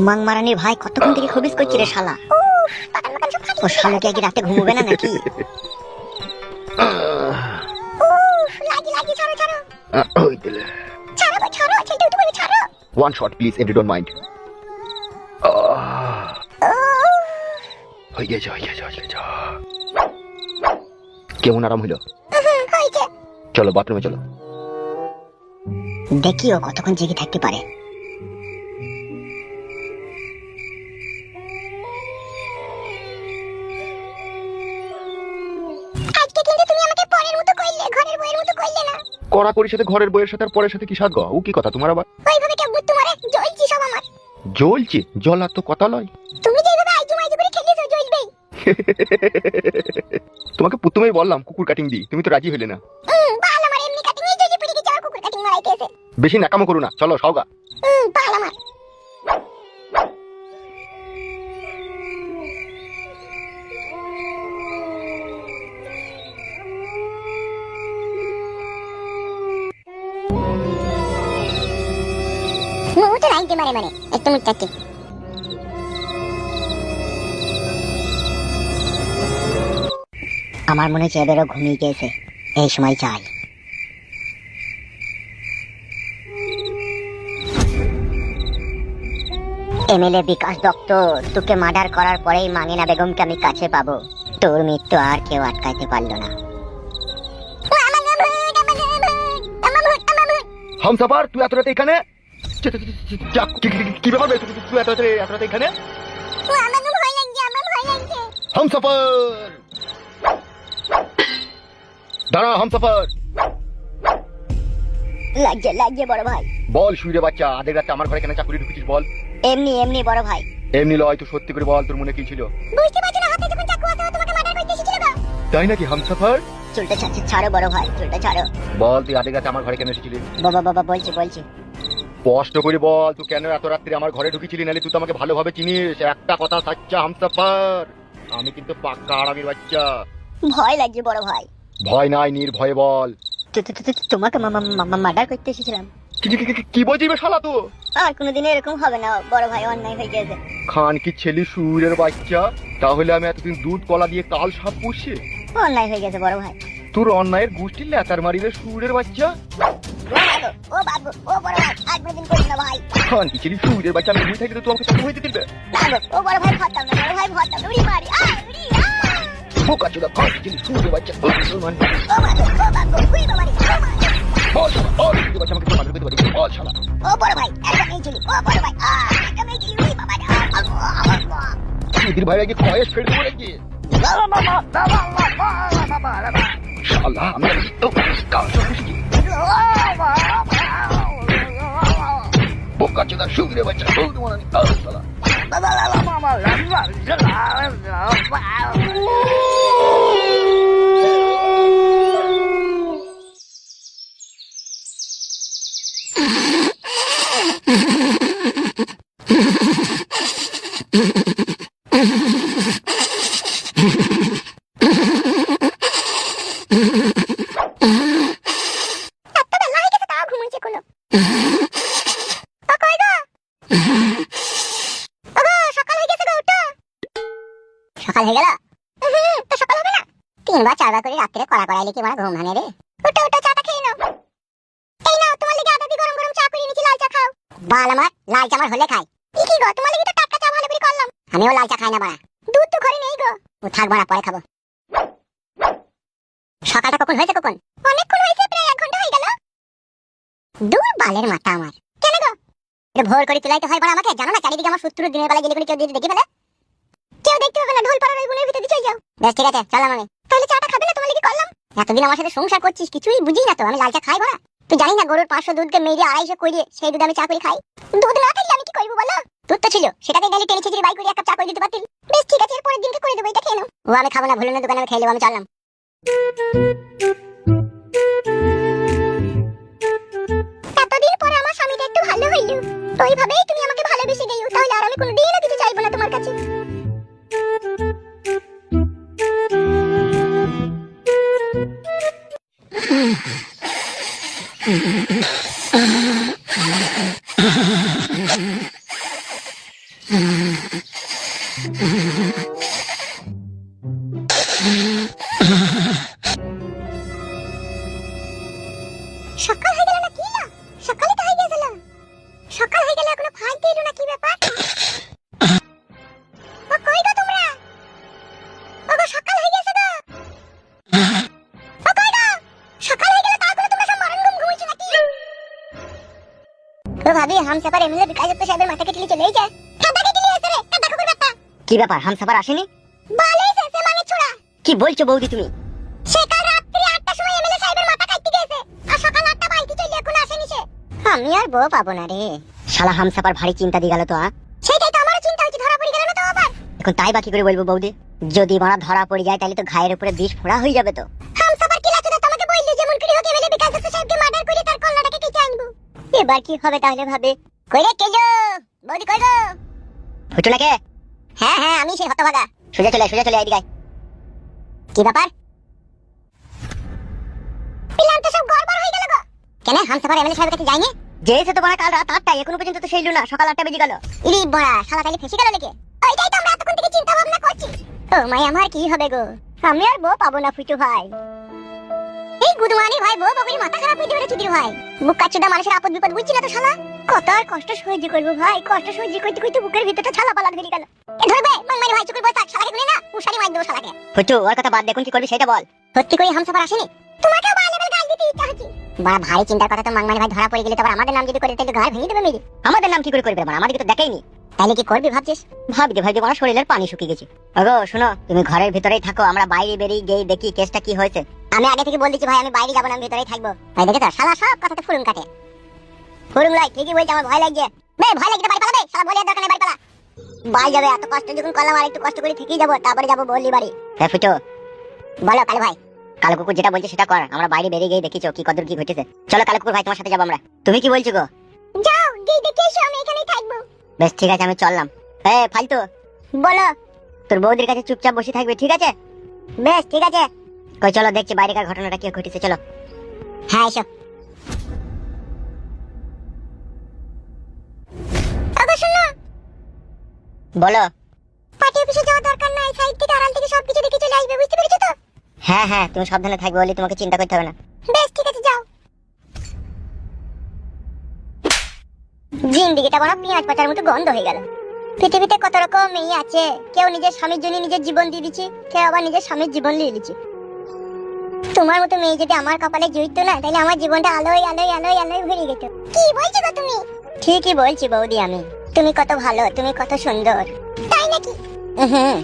মাংমারানির ভাই কতক্ষণ থেকে খবিস করছি রে শালা। ও শালা কি আগে রাতে ঘুমোবে না নাকি? One shot, please, if you don't mind. হয়ে গেছে। কেমন আরাম হইল? চলো বাথরুমে চলো। দেখি ও কতক্ষণ জেগে থাকতে পারে। কড়াকড়ির সাথে ঘরের বইয়ের সাথে আর পরের সাথে কি সাথ গো? ও কি কথা তোমার আবার? ওইভাবে কেউ বুঝতে পারে জ্বলছি সব আমার। জ্বলছে? জ্বলা তো কথা লয়। তুমি যেভাবে আইজু মাইজু করে খেলিছো জ্বলবেই। তোমাকে প্রথমেই বললাম কুকুর কাটিং দি, তুমি তো রাজি হইলে না। বাল আমার এমনি কাটিং এই যে পিড়ি কি যাও কুকুর কাটিং মারাইতেছে। বেশি নাকামো করো না, চলো সওগা। বাল আমার। মুতে রাইতে মানে একটু মুটাতে। আমার মনে হচ্ছে এদেরও ঘুমিয়ে গেছে, এই সময় চাই। এমএলএ বিকাশ দত্ত, তোকে মার্ডার করার পরেই মাঙ্গিনা বেগমকে আমি কাছে পাবো। তোর মৃত্যু আর কেউ আটকাইতে পারলো না। হামসাফার, তুই এত রাতে এখানে? কি ব্যাপার তুই এত রাতে এখানে? হামসাফার দাঁড়া, হামসাফার। লাগছে বড় ভাই। বল শুইরে বাচ্চা, আধে রাতে আমার ঘরে কেন চাকুরি ঢুকেছিস বল? এমনি বড় ভাই। এমনি লয়, তুই সত্যি করে বল তোর মনে কি ছিল? বুঝতে পারছি না, হাতে যখন চাকু আছে তোমাকে মার্ডার করতে এসেছিল না? তাই নাকি হামসাফার? চুলটা ছাড়ো বড় ভাই, চুলটা ছাড়ো। বল তুই আধে রাতে আমার ঘরে কেন এসেছিলি? বাবা বলছি। স্পষ্ট করে বল তুই কেন এত রাত্রে আমার ঘরে ঢুকেছিলি, নালে তুই তো আমাকে ভালোভাবে চিনিস। একটা কথা সাচ্চা হামসাফার, আমি কিন্তু পাক্কা আরামের বাচ্চা। ভয় লাগছে বড় ভাই। ভয় নাই, নির্ভয়ে বল। তোমাকে মার্ডার করতে এসেছিলাম। কি বলছিস বে শালা তুই? আর কোনোদিন এরকম হবে না বড় ভাই, অন্যায় হয়ে গেছে। খান কি ছেলে সুরের বাচ্চা, তাহলে আমি এতদিন দুধ কলা দিয়ে কাল সাপ পুষছি? অন্যায় হয়ে গেছে বড় ভাই। তোর অন্যায়ের গোষ্ঠীর লেতার মারিবে সুরের বাচ্চা। ও বাবু ও বড় ভাই, আর কোনোদিন করিস না ভাই। খান কি ছেলে সুরের বাচ্চা, আমি ভুল থাকলে তো আমাকে চাকু হইতে দিবে। ও বড় ভাই ভাবতাম না, বড় ভাই ভাবতাম উড়ি মারি বোকা চোদা, খান কি ছেলে সুরের বাচ্চা। ও বাবু উড়ি মারি বল শালা, সুরের বাচ্চা আমাকে মারবে করতে পারি? বল শালা। ও বড় ভাই একটা মেয়ে ছিল, ও বড় ভাই একটা মেয়ে ছিল উড়ি বাবা সুধীর ভাই আগে খয়েস ফেলে দেবো নাকি? শালা আমি তো কাল সব বুঝছি। বোকা চোদা সুরের বাচ্চা, শালা। সকাল হয়ে গেল? তো সকাল হবে না? 3 বার 4 বার করে রাত্রে কড়া কড়াইলে কি আমার ঘুম ভাঙে রে? ওটা চাটা খেয়ে নাও। এই নাও তোমার লাগি আদা দিয়ে গরম চা করে এনেছি, লাল চা খাও। বাল আমার, লাল চা আমার হলে খাই। কি গো তোমার লাগি তো টাটকা চা ভালো করে করলাম। আমিও লাল চা খাই না বাড়া, দুধ তো ঘরে নেই গো। ও থাক বাড়া, পরে খাবো। সকালটা কখন হয়েছে? কখন? অনেকক্ষণ হয়েছে, প্রায় 1 ঘন্টা হয়ে গেল। দূর বালের মাথা আমার। কেন গো? এটা ভোর করে তুলাইতে হয় বাড়া আমাকে, জানো না চারিদিকে আমার শত্রু দিনের বেলা গেলে কেউ দেখে ফেলে। কেউ দেখতে হবে না, ঢোল পাড়ার ওই বনের ভিতরে চলে যাও। বেশ ঠিক আছে, চল আমি। তাহলে চাটা খাবে না? তোমার লাগি করলাম। এতদিন আমার সাথে সংসার করছিস, কিছুই বুঝি না তো। আমি লাল চা খাই বড়া? তুই জানি না গরুর 500 দুধকে মেরে 250 করিয়ে সেই দুধ আমি চা করে খাই। দুধ না থাকলে আমি কি করবো বলো? দুধ তো ছিল, সেটাকে গেলে টেনে ছিঁচড়ে বাই করে 1 কাপ চা করে দিতে পারতিস। বেশ ঠিক আছে, এর পরের দিনকে করে দেবো, এটা খেয়ে নাও। ও আমি খাবো না, ভুলে না দোকানে আমি খেয়ে নেবো, আমি চললাম। এতদিন পরে আমার স্বামীটা একটু ভালো হইলো, তো এইভাবেই তুমি আমাকে ভালোবেসে গেছো, তাহলে আর আমি কোনোদিনও কিছু চাইবো না তোমার কাছে। সকাল হয়ে গেল না কি না? সকালে তো হয়ে গেছিল। সকাল হয়ে গেল এখনো ফাইতে এলো না কি ব্যাপার? ও কই গো তোমরা? ও গো সকাল হয়ে গেছে গো। ও কই গো? সকাল হয়ে গেল তারপরে তোমরা সব মরণ ঘুম ঘুমাইছো নাকি? ও ভাবি হামসাফার এমএলএ বিকাশদত্ত সাহেবের মাথা কেটে চলে যায়। কাদা কেটে নিয়ে আসে রে, কাদা কুকুর বাচ্চা। কি ব্যাপার, হামসাফার আসেনি? বলেছে সে মানে ছোড়া। কি বলছো বৌদি তুমি? সে কাল রাত্রি 8টার সময় এমএলএ সাহেবের মাথা কাটতে গেছে আর সকাল 8টা বাজতে চলে এখন আসেনি সে। আমি আর বউ পাবো না রে। শালা হামসাফার ভারী চিন্তা দিয়ে গেল তো। সেটাই তো আমারও চিন্তা হচ্ছে, ধরা পড়ে গেল না তো আবার। এখন তাই বাকি করে বলবো বৌদি? যদি মারা ধরা পড়ে যায় তাহলে তো ঘায়ের উপরে বিষ ফোড়া হয়ে যাবে তো। হামসাফার কি লাচুদা তোমাকে বললি যেমন করে হোক এমএলএ বিকাশদত্ত সাহেবকে মার্ডার করে তার কল্লাটাকে কেটে আনবো। এবার কি হবে তাহলে ভাবে। কই রে কেলো? বৌদি কই গো? ফুটু নাকি? হ্যাঁ হ্যাঁ আমি সেই হতভাগা। সোজা চলে এদিকে আয়। কি ব্যাপার? প্ল্যান তো সব গড়বড় হয়ে গেল গো। কেন হামসাফার এমএলএ সাহেবের কাছে যায়নি? যেয়েছে তো বড়া কাল রাত 8টায়, এখনো পর্যন্ত তো সেই না, সকাল 8টা বেজে গেল। ইরি বড়া শালা তাইলে ফেসে গেল নাকি? ওইটাই তো আমরা এতক্ষণ থেকে চিন্তা ভাবনা করছি। ও মাই আমার কি হবে গো? আমি আর বউ পাবো না ফুটু ভাই। এই গুদমানি ভাই বউ বকরি মাথা খারাপ হয়ে যাবে চুদির ভাই। বুক কাচ্চুদা মানুষের আপদ বিপদ বুঝছি না তো শালা। কত আর কষ্ট সহ্য করব ভাই, কষ্ট সহ্য করতে করতে বুকের ভিতরটা ছালা পালা ধরে গেল। এ ধরবে মাংমানি ভাই চুকুর বসে থাক, শালাকে ধরে না উশারি মার দেবো শালাকে। ফুটু ওর কথা বাদ, দেখুন কি করবি সেটা বল। সত্যি করে হামসাফার আসেনি? তোমাকেও বাড়া লেভেল গাল দিতে ইচ্ছা হচ্ছে। বড় ভারী চিন্তার কথা তো মাংমানি ভাই ধরা পড়ে গেলে তো আবার আমাদের নাম যদি করে তাহলে ঘর ভেঙে দেবে মেরে। আমাদের নাম কি করে করবে? আমাদেরকে তো দেখাইনি। তাহলে কি করবি ভাবছিস? ভাবি আমার শরীরের পানি শুকিয়ে গেছে। ওগো শোনো, তুমি ঘরের ভিতরেই থাকো, আমরা বাইরে বেরিয়ে গিয়ে দেখি কেসটা কি হয়েছে। আমি আগে থেকে বল দিচ্ছি ভাই, আমি বাইরে যাবো না, আমি ভিতরেই থাকবো। ভাই দেখে তো শালা সব কথাতে ফুরুম কাটে। ফুরুম লাই ঠিকই বলছে, আমার ভয় লাগছে। বে ভয় লাগছে বাড়ি পালাবে, শালা বলি আর দরকার নেই বাড়ি পালা। বাড়ি যাবে এত কষ্ট যখন করলাম আর একটু কষ্ট করে থেকেই যাবো, তারপরে যাবো বললি বাড়ি। হ্যাঁ ফুটু বলো কালু ভাই। কালো কুকুর যেটা বলছে সেটা কর, আমরা বাইরে বেরিয়ে গিয়ে দেখিছো কি কদর কি ঘটেছে। চলো কালো কুকুর ভাই, তোমার সাথে যাবো আমরা। তুমি কি বলছো গো? যাও গিয়ে দেখে এসো, আমি এখানেই থাকবো। বেশ ঠিক আছে, আমি চললাম। ফালতু বলো। তোর বৌদির কাছে চুপচাপ বসে থাকবে, ঠিক আছে? বেশ ঠিক আছে। কই চলো দেখছি বাইরেকার ঘটনাটা কি ঘটেছে, চলো। হ্যাঁ এসো। আগে শোনো, বলো। পার্টি অফিসে যাওয়ার দরকার নাই, সাইড থেকে আড়াল থেকে সবকিছু দেখে চলে আসবে, বুঝতে পেরেছো তো? হ্যাঁ হ্যাঁ, তুমি সাবধানে থাকবে বলে তোমাকে চিন্তা করতে হবে না। বেশ ঠিক আছে যাও। জিন্দিগিটা বড় পেঁয়াজ পাতার মতো গন্ধ হয়ে গেল। পৃথিবীতে কত রকম মেয়ে আছে, কেউ নিজের স্বামীর জন্য নিজের জীবন দিয়ে দিচ্ছে, কেউ আবার নিজের স্বামীর জীবন নিয়ে দিচ্ছে। তোমার মতো মেয়ে যদি আমার কপালে জড়িত না, তাহলে আমার জীবনটা আলোয় আলোয় আলোয় আলোয় ভরে যেত। কি বলছো গো তুমি? ঠিকই বলছি বৌদি আমি। তুমি কত ভালো, তুমি কত সুন্দর। তাই নাকি? হুম।